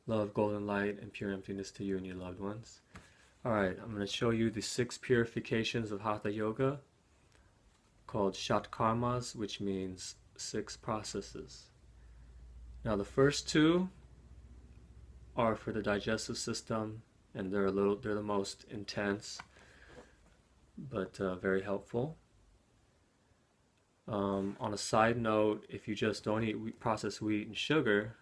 Love, golden light, and pure emptiness to you and your loved ones. Alright, I'm going to show you the 6 purifications of Hatha Yoga called Shatkarmas, which means 6 processes. Now the first 2 are for the digestive system, and they're the most intense, but very helpful. On a side note, if you just don't eat processed wheat and sugar,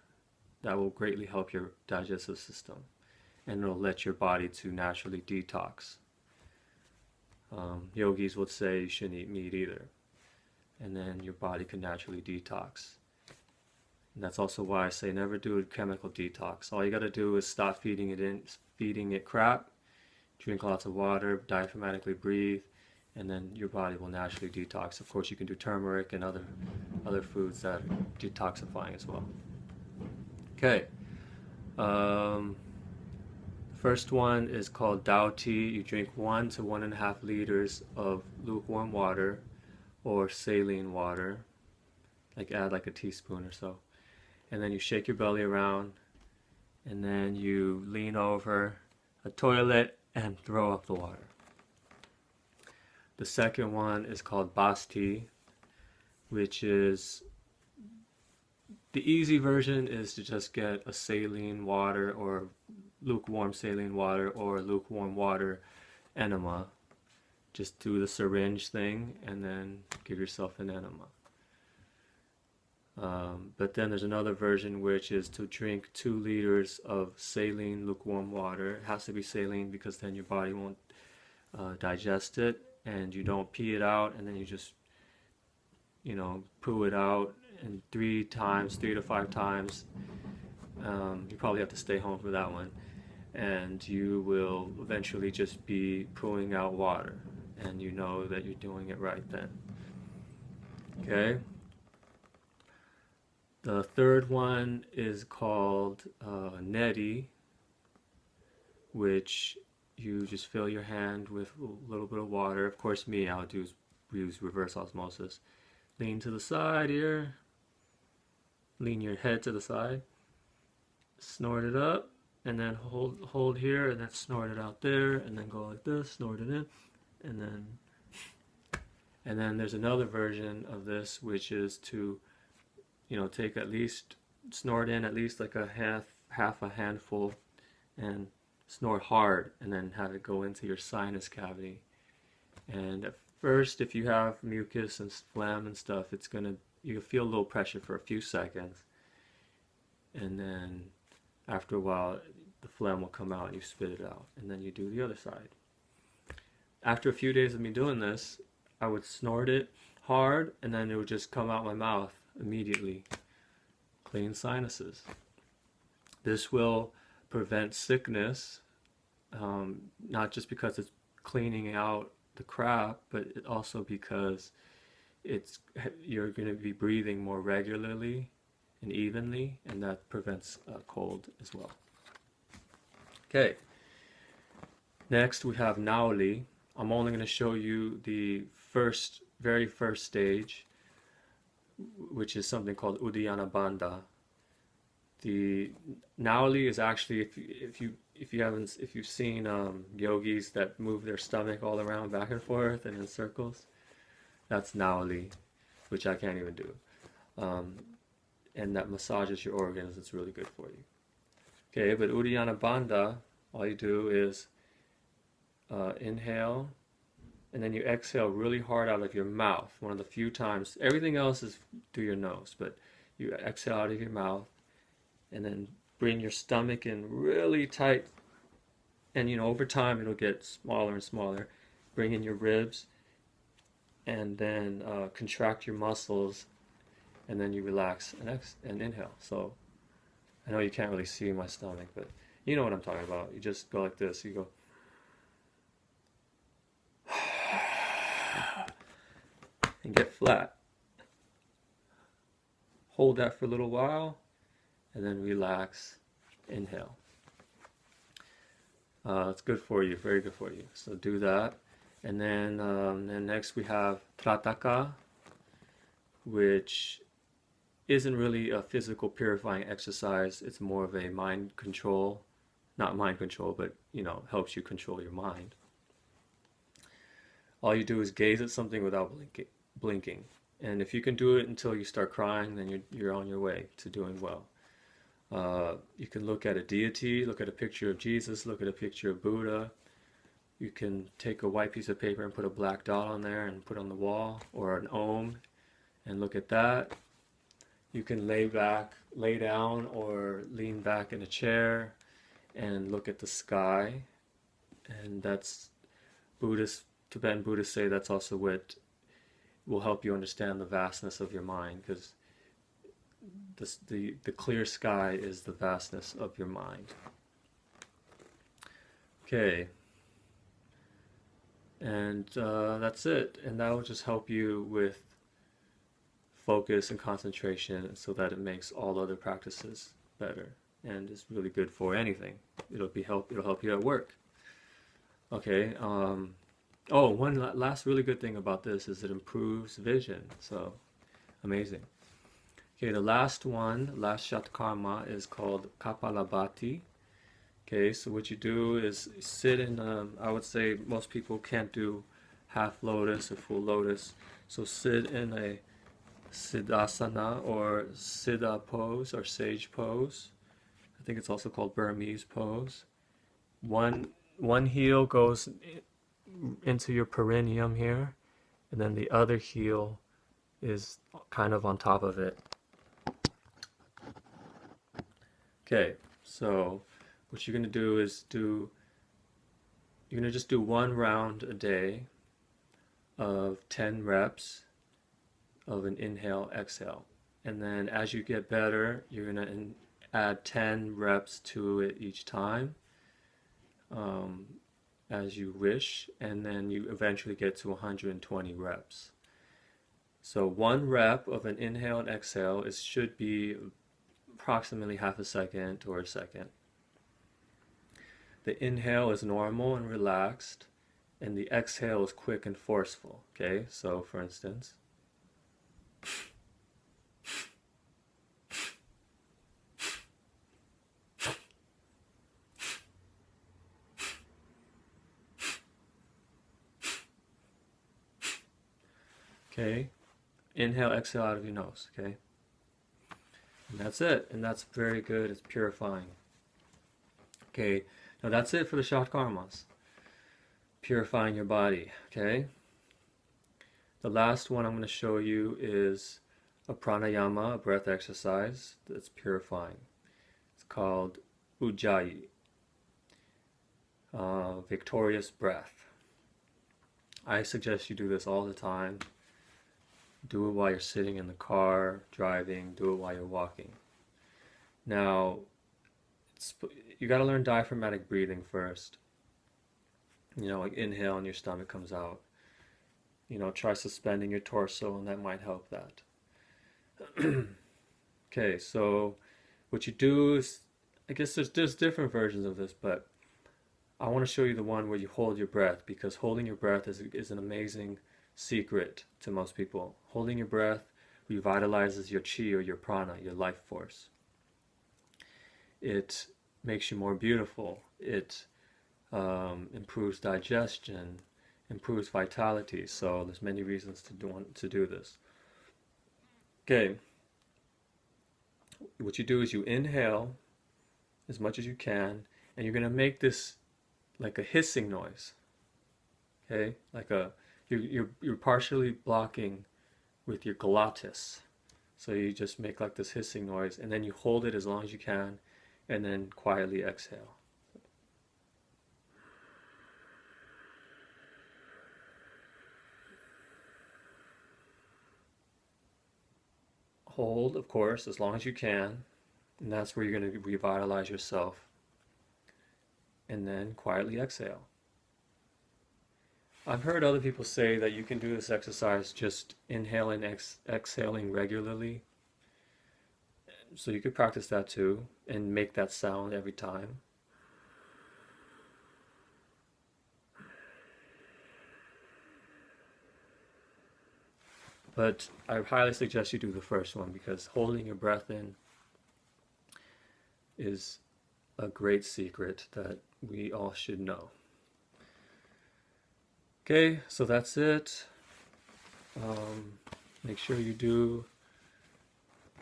that will greatly help your digestive system, and it'll let your body to naturally detox. Yogis would say you shouldn't eat meat either, and then your body can naturally detox. And that's also why I say never do a chemical detox. All you got to do is stop feeding it crap, drink lots of water, diaphragmatically breathe, and then your body will naturally detox. Of course, you can do turmeric and other foods that are detoxifying as well. Okay. First one is called Doughty. You drink 1 to 1.5 liters of lukewarm water or saline water. Add a teaspoon or so. And then you shake your belly around, and then you lean over a toilet and throw up the water. The second one is called Basti, which is, the easy version is to just get a saline water or lukewarm saline water or lukewarm water enema. Just do the syringe thing and then give yourself an enema. But then there's another version, which is to drink 2 liters of saline lukewarm water. It has to be saline because then your body won't digest it, and you don't pee it out, and then you just poo it out, and 3 to 5 times. You probably have to stay home for that one, and you will eventually just be pooing out water, and you know that you're doing it right then. Okay. The third one is called Eddy, which you just fill your hand with a little bit of water. Of course, I would use reverse osmosis. Lean to the side here. Lean your head to the side. Snort it up, and then hold here, and then snort it out there, and then go like this, snort it in, and then there's another version of this, which is to take snort in at least like half a handful, and snort hard, and then have it go into your sinus cavity. And at first, if you have mucus and phlegm and stuff, you'll feel a little pressure for a few seconds, and then after a while the phlegm will come out and you spit it out, and then you do the other side. After a few days of me doing this, I would snort it hard, and then it would just come out my mouth immediately. Clean sinuses. This will prevent sickness, not just because it's cleaning out the crap, but also because you're going to be breathing more regularly and evenly, and that prevents cold as well. Okay. Next we have Nauli. I'm only going to show you the very first stage, which is something called Uddiyana Bandha. The Nauli is actually, if you've seen yogis that move their stomach all around back and forth and in circles, that's Nauli, which I can't even do. And that massages your organs. It's really good for you. Okay, but Uddiyana Bandha, all you do is inhale, and then you exhale really hard out of your mouth. One of the few times. Everything else is through your nose, but you exhale out of your mouth, and then bring your stomach in really tight, and over time it'll get smaller and smaller. Bring in your ribs, and then contract your muscles, and then you relax and inhale. So I know you can't really see my stomach, but you know what I'm talking about. You just go like this. You go and get flat. Hold that for a little while, and then relax, inhale. It's good for you, very good for you. So do that. And then next we have Placa, which isn't really a physical purifying exercise. It's more of a mind control, not mind control, but helps you control your mind. All you do is gaze at something without blinking. And if you can do it until you start crying, then you're on your way to doing well. You can look at a deity, look at a picture of Jesus, look at a picture of Buddha. You can take a white piece of paper and put a black dot on there and put on the wall, or an Om, and look at that. You can lay down or lean back in a chair and look at the sky. And that's Tibetan Buddhists say that's also what will help you understand the vastness of your mind, because the clear sky is the vastness of your mind. Okay. And that's it. And that will just help you with focus and concentration, so that it makes all other practices better. And it's really good for anything. It'll help you at work. Okay. One last really good thing about this is it improves vision. So amazing. Okay, the last shatkarma is called Kapalabhati. Okay, so what you do is sit in, I would say most people can't do half lotus or full lotus. So sit in a Siddhasana or Siddha pose or sage pose. I think it's also called Burmese pose. One heel goes into your perineum here, and then the other heel is kind of on top of it. Okay, so what you're going to do is you're going to just do one round a day of 10 reps of an inhale, exhale. And then as you get better, you're going to add 10 reps to it each time, as you wish, and then you eventually get to 120 reps. So one rep of an inhale and exhale should be approximately half a second or a second. The inhale is normal and relaxed, and the exhale is quick and forceful. Okay, so for instance, okay, inhale, exhale out of your nose. Okay, and that's it, and that's very good. It's purifying. Okay, now that's it for the shatkarmas. Purifying your body. Okay. The last one I'm going to show you is a pranayama, a breath exercise that's purifying. It's called Ujjayi, victorious breath. I suggest you do this all the time. Do it while you're sitting in the car, driving. Do it while you're walking. Now, you got to learn diaphragmatic breathing first. Like inhale and your stomach comes out. Try suspending your torso, and that might help that. Okay, so what you do is, I guess there's different versions of this, but I want to show you the one where you hold your breath, because holding your breath is an amazing secret to most people. Holding your breath revitalizes your chi, or your prana, your life force. It makes you more beautiful. It improves digestion, improves vitality. So there's many reasons to do this. Okay, what you do is you inhale as much as you can, and you're going to make this like a hissing noise. Okay, like you're partially blocking with your glottis. So you just make like this hissing noise, and then you hold it as long as you can, and then quietly exhale. Hold, of course, as long as you can, and that's where you're going to revitalize yourself. And then quietly exhale. I've heard other people say that you can do this exercise just inhaling, exhaling regularly. So you could practice that too, and make that sound every time. But I highly suggest you do the first one because holding your breath in is a great secret that we all should know. Okay, so that's it. Make sure you do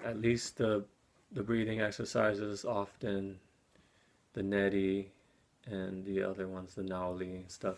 at least the breathing exercises often, the Eddy and the other ones, the Doughty and stuff.